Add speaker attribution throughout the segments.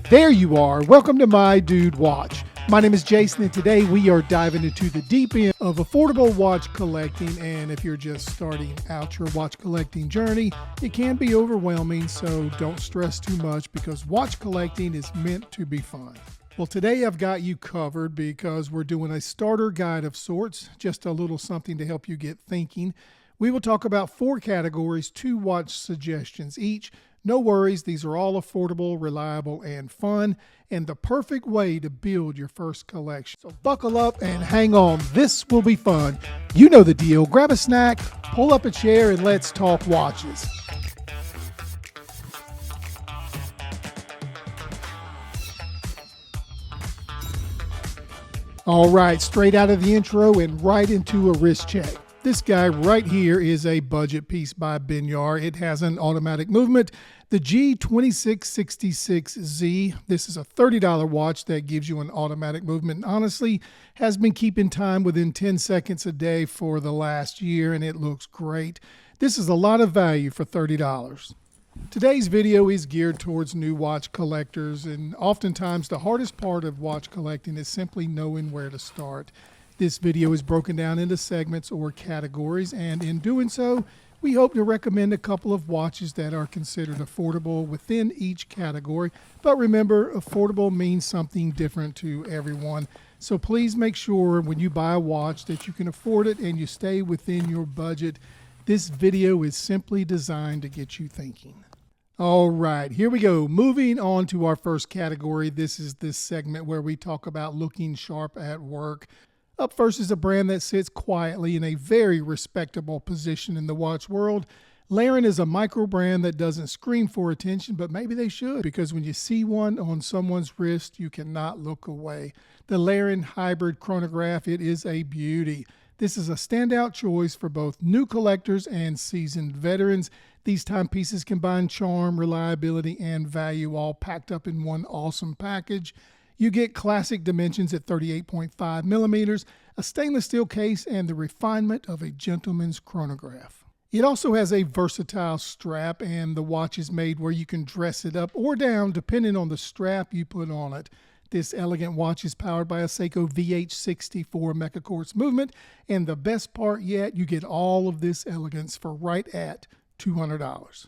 Speaker 1: There you are. Welcome to My Dude Watch. My name is Jason, and today we are diving into the deep end of affordable watch collecting. And if you're just starting out your watch collecting journey, it can be overwhelming, so don't stress too much because watch collecting is meant to be fun. Well, today I've got you covered because we're doing a starter guide of sorts, just a little something to help you get thinking. We will talk about 4 categories, 2 watch suggestions each. No worries, these are all affordable, reliable, and fun, and the perfect way to build your first collection. So buckle up and hang on, this will be fun. You know the deal, grab a snack, pull up a chair, and let's talk watches. All right, straight out of the intro and right into a wrist check. This guy right here is a budget piece by Binyar. It has an automatic movement, the G2666Z. This is a $30 watch that gives you an automatic movement and honestly has been keeping time within 10 seconds a day for the last year, and it looks great. This is a lot of value for $30. Today's video is geared towards new watch collectors, and oftentimes the hardest part of watch collecting is simply knowing where to start. This video is broken down into segments or categories, and in doing so, we hope to recommend a couple of watches that are considered affordable within each category. But remember, affordable means something different to everyone. So please make sure when you buy a watch that you can afford it and you stay within your budget. This video is simply designed to get you thinking. All right, here we go. Moving on to our first category. This is this segment where we talk about looking sharp at work. Up first is a brand that sits quietly in a very respectable position in the watch world. Laren is a microbrand that doesn't scream for attention, but maybe they should, because when you see one on someone's wrist, you cannot look away. The Laren Hybrid Chronograph, it is a beauty. This is a standout choice for both new collectors and seasoned veterans. These timepieces combine charm, reliability, and value all packed up in one awesome package. You get classic dimensions at 38.5 millimeters, a stainless steel case, and the refinement of a gentleman's chronograph. It also has a versatile strap, and the watch is made where you can dress it up or down depending on the strap you put on it. This elegant watch is powered by a Seiko VH64 Mecha Quartz movement, and the best part yet, you get all of this elegance for right at $200.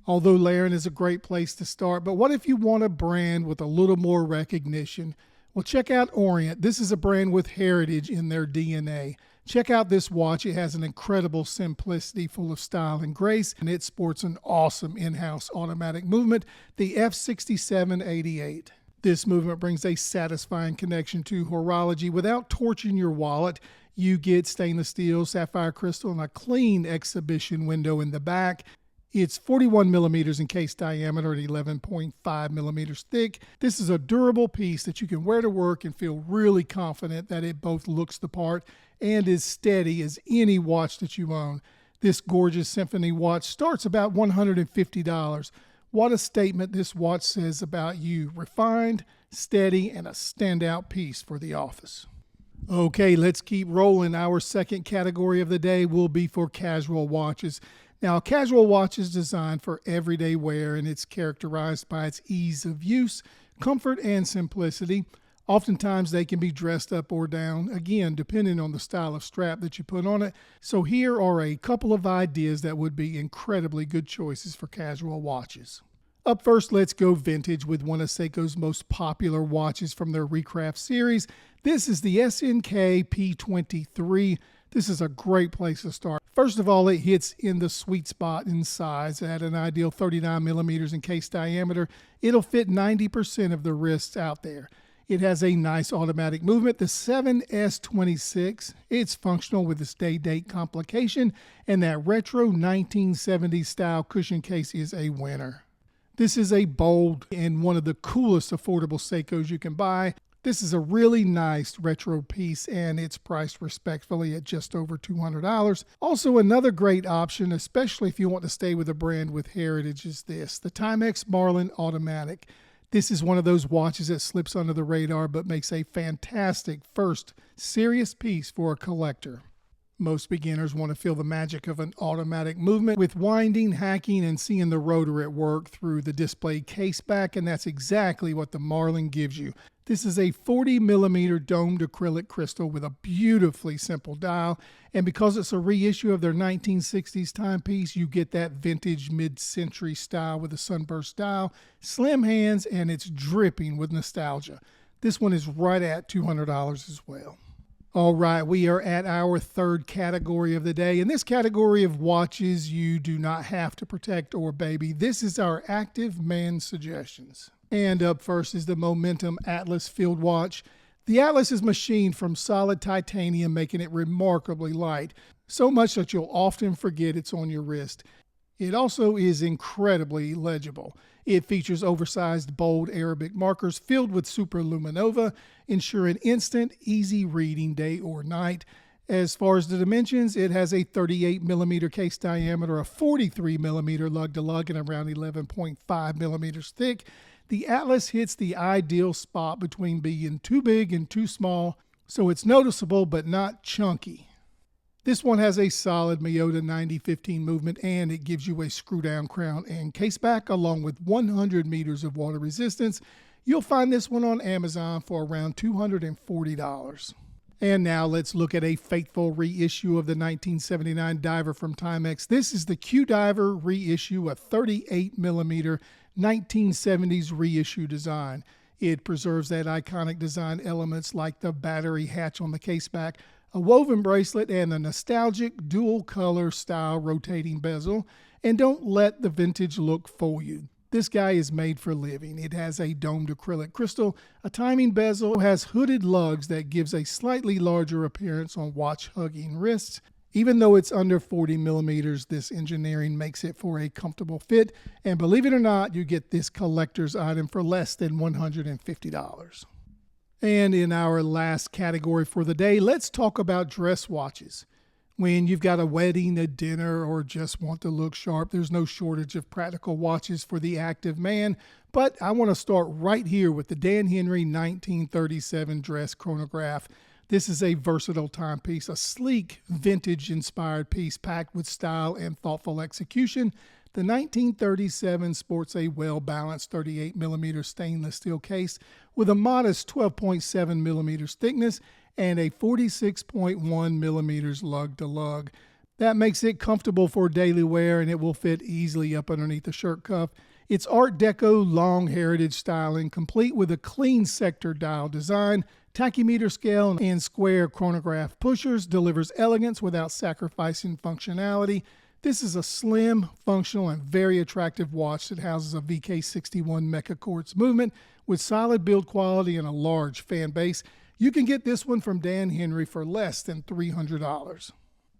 Speaker 1: Although Laren is a great place to start, but what if you want a brand with a little more recognition? Well, check out Orient. This is a brand with heritage in their DNA. Check out this watch. It has an incredible simplicity full of style and grace, and it sports an awesome in-house automatic movement, the F6788. This movement brings a satisfying connection to horology without torching your wallet. You get stainless steel, sapphire crystal, and a clean exhibition window in the back. It's 41 millimeters in case diameter at 11.5 millimeters thick. This is a durable piece that you can wear to work and feel really confident that it both looks the part and is steady as any watch that you own. This gorgeous Symphony watch starts about $150. What a statement this watch says about you. Refined, steady, and a standout piece for the office. Okay, let's keep rolling. Our second category of the day will be for casual watches. Now, a casual watch is designed for everyday wear, and it's characterized by its ease of use, comfort, and simplicity. Oftentimes, they can be dressed up or down, again, depending on the style of strap that you put on it. So here are a couple of ideas that would be incredibly good choices for casual watches. Up first, let's go vintage with one of Seiko's most popular watches from their Recraft series. This is the SNK P23. This is a great place to start. First of all, it hits in the sweet spot in size at an ideal 39 millimeters in case diameter. It'll fit 90% of the wrists out there. It has a nice automatic movement, the 7S26. It's functional with its day-date complication, and that retro 1970s style cushion case is a winner. This is a bold and one of the coolest affordable Seikos you can buy. This is a really nice retro piece, and it's priced respectfully at just over $200. Also, another great option, especially if you want to stay with a brand with heritage, is this, the Timex Marlin Automatic. This is one of those watches that slips under the radar but makes a fantastic first serious piece for a collector. Most beginners want to feel the magic of an automatic movement with winding, hacking, and seeing the rotor at work through the displayed case back, and that's exactly what the Marlin gives you. This is a 40mm domed acrylic crystal with a beautifully simple dial, and because it's a reissue of their 1960s timepiece, you get that vintage mid-century style with a sunburst dial, slim hands, and it's dripping with nostalgia. This one is right at $200 as well. All right, we are at our third category of the day. In this category of watches you do not have to protect or baby, this is our active man suggestions. And up first is the Momentum Atlas Field Watch. The Atlas is machined from solid titanium, making it remarkably light, so much that you'll often forget it's on your wrist. It also is incredibly legible. It features oversized, bold Arabic markers filled with superluminova, ensuring instant, easy reading day or night. As far as the dimensions, it has a 38mm case diameter, a 43mm lug-to-lug, and around 11.5 millimeters thick. The Atlas hits the ideal spot between being too big and too small, so it's noticeable but not chunky. This one has a solid Miyota 90-15 movement, and it gives you a screw-down crown and caseback along with 100 meters of water resistance. You'll find this one on Amazon for around $240. And now let's look at a faithful reissue of the 1979 Diver from Timex. This is the Q Diver reissue, a 38mm 1970s reissue design. It preserves that iconic design elements like the battery hatch on the caseback, a woven bracelet, and a nostalgic dual color style rotating bezel. And don't let the vintage look fool you. This guy is made for living. It has a domed acrylic crystal, a timing bezel, has hooded lugs that gives a slightly larger appearance on watch hugging wrists. Even though it's under 40 millimeters, this engineering makes it for a comfortable fit. And believe it or not, you get this collector's item for less than $150. And in our last category for the day, let's talk about dress watches. When you've got a wedding, a dinner, or just want to look sharp, there's no shortage of practical watches for the active man. But I want to start right here with the Dan Henry 1937 dress chronograph. This is a versatile timepiece, a sleek, vintage-inspired piece packed with style and thoughtful execution. The 1937 sports a well-balanced 38mm stainless steel case with a modest 12.7 millimeters thickness and a 46.1 millimeters lug-to-lug. That makes it comfortable for daily wear, and it will fit easily up underneath the shirt cuff. It's Art Deco long heritage styling, complete with a clean sector dial design, tachymeter scale, and square chronograph pushers, delivers elegance without sacrificing functionality. This is a slim, functional, and very attractive watch that houses a VK61 Mecha Quartz movement with solid build quality and a large fan base. You can get this one from Dan Henry for less than $300.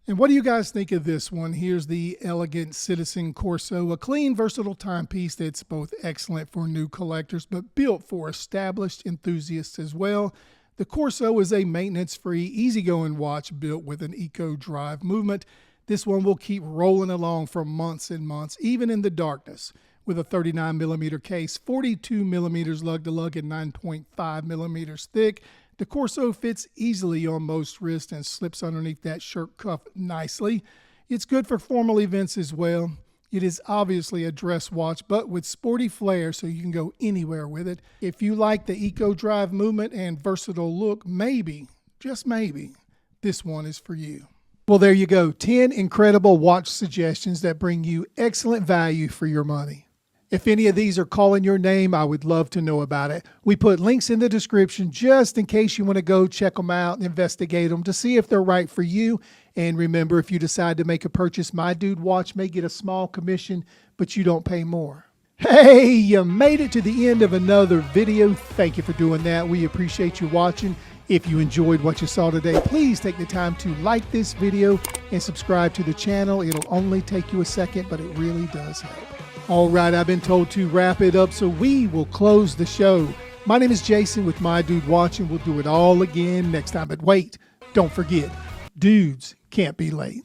Speaker 1: And what do you guys think of this one? Here's the elegant Citizen Corso, a clean, versatile timepiece that's both excellent for new collectors but built for established enthusiasts as well. The Corso is a maintenance-free, easygoing watch built with an eco drive movement. This one will keep rolling along for months and months, even in the darkness. With a 39mm case, 42 millimeters lug-to-lug, and 9.5 millimeters thick, the Corso fits easily on most wrists and slips underneath that shirt cuff nicely. It's good for formal events as well. It is obviously a dress watch, but with sporty flair, so you can go anywhere with it. If you like the eco drive movement and versatile look, maybe, just maybe, this one is for you. Well, there you go. 10 incredible watch suggestions that bring you excellent value for your money. If any of these are calling your name, I would love to know about it. We put links in the description just in case you want to go check them out and investigate them to see if they're right for you. And remember, if you decide to make a purchase, My Dude Watch may get a small commission, but you don't pay more. Hey, you made it to the end of another video. Thank you for doing that. We appreciate you watching. If you enjoyed what you saw today, please take the time to like this video and subscribe to the channel. It'll only take you a second, but it really does help. All right, I've been told to wrap it up, so we will close the show. My name is Jason with My Dude Watch, and we'll do it all again next time. But wait, don't forget, dudes can't be late.